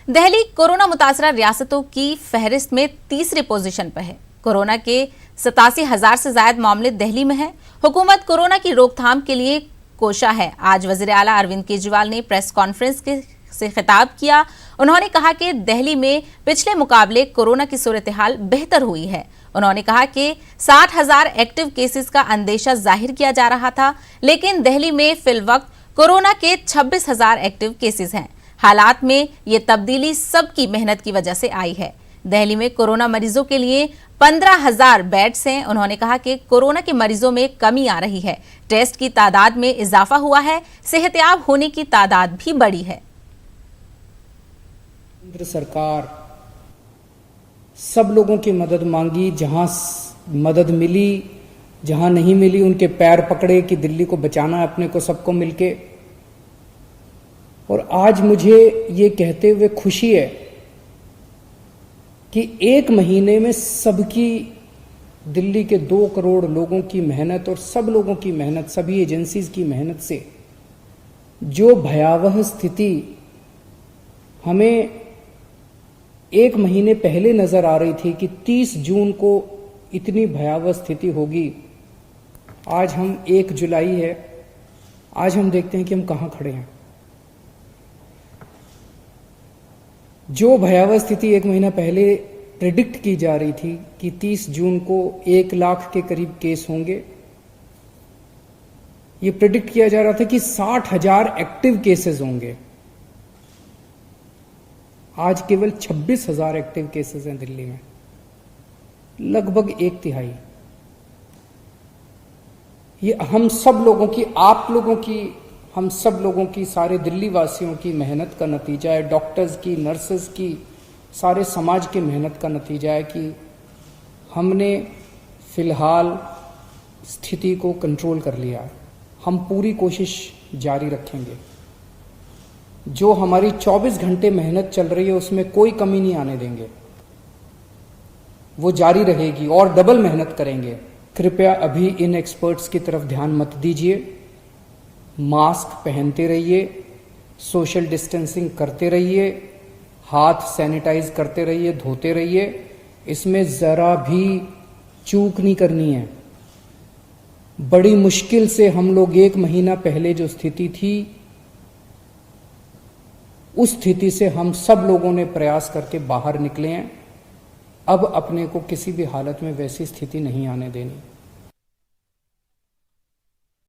Delhi corona मुतासरा रियासतों की फहरिस्त में तीसरी पोजीशन पर है। कोरोना के 87,000 से ज्यादा मामले दिल्ली में हैं। हुकूमत कोरोना की रोकथाम के लिए कोशा है। आज वजीर आला अरविंद केजरीवाल ने प्रेस कॉन्फ्रेंस से खिताब किया। उन्होंने कहा कि दिल्ली में पिछले मुकाबले कोरोना की सूरत हाल बेहतर हुई है। उन्होंने कहा कि 60,000 एक्टिव केसेस का अंदेशा जाहिर किया जा रहा था, लेकिन दिल्ली में फिलवक्त कोरोना के 26,000 एक्टिव केसेस हैं। हालात में ये तब्दीली सबकी मेहनत की वजह से आई है। दिल्ली में कोरोना मरीजों के लिए 15,000 बेड्स हैं। उन्होंने कहा कि कोरोना के मरीजों में कमी आ रही है, टेस्ट की तादाद में इजाफा हुआ है, सेहतयाब होने की तादाद भी बढ़ी है। केंद्र सरकार सब लोगों की मदद मांगी, जहां मदद मिली, जहां नहीं मिली उनके पैर पकड़े कि दिल्ली को बचाना है अपने को, सबको मिलके। और आज मुझे ये कहते हुए खुशी है कि एक महीने में सबकी, दिल्ली के 2 करोड़ लोगों की मेहनत और सब लोगों की मेहनत, सभी एजेंसीज की मेहनत से जो भयावह स्थिति हमें एक महीने पहले नजर आ रही थी कि 30 जून को इतनी भयावह स्थिति होगी, आज हम 1 जुलाई है, आज हम देखते हैं कि हम कहां खड़े हैं। जो भयावह स्थिति 1 महीना पहले प्रेडिक्ट की जा रही थी कि 30 जून को 1 लाख के करीब केस होंगे, ये प्रेडिक्ट किया जा रहा था कि 60,000 एक्टिव केसेस होंगे। आज केवल 26,000 एक्टिव केसेस हैं दिल्ली में, लगभग 1/3। ये हम सब लोगों की, आप लोगों की, हम सब लोगों की, सारे दिल्ली वासियों की मेहनत का नतीजा है। डॉक्टर्स की, नर्सेस की, सारे समाज की मेहनत का नतीजा है कि हमने फिलहाल स्थिति को कंट्रोल कर लिया है। हम पूरी कोशिश जारी रखेंगे। जो हमारी 24 घंटे मेहनत चल रही है उसमें कोई कमी नहीं आने देंगे, वो जारी रहेगी और डबल मेहनत करेंगे। कृपया अभी इन एक्सपर्ट्स की तरफ ध्यान मत दीजिए। मास्क पहनते रहिए, सोशल डिस्टेंसिंग करते रहिए, हाथ सैनिटाइज करते रहिए, धोते रहिए। इसमें जरा भी चूक नहीं करनी है। बड़ी मुश्किल से हम लोग 1 महीना पहले जो स्थिति थी, उस स्थिति से हम सब लोगों ने प्रयास करके बाहर निकले हैं। अब अपने को किसी भी हालत में वैसी स्थिति नहीं आने देनी।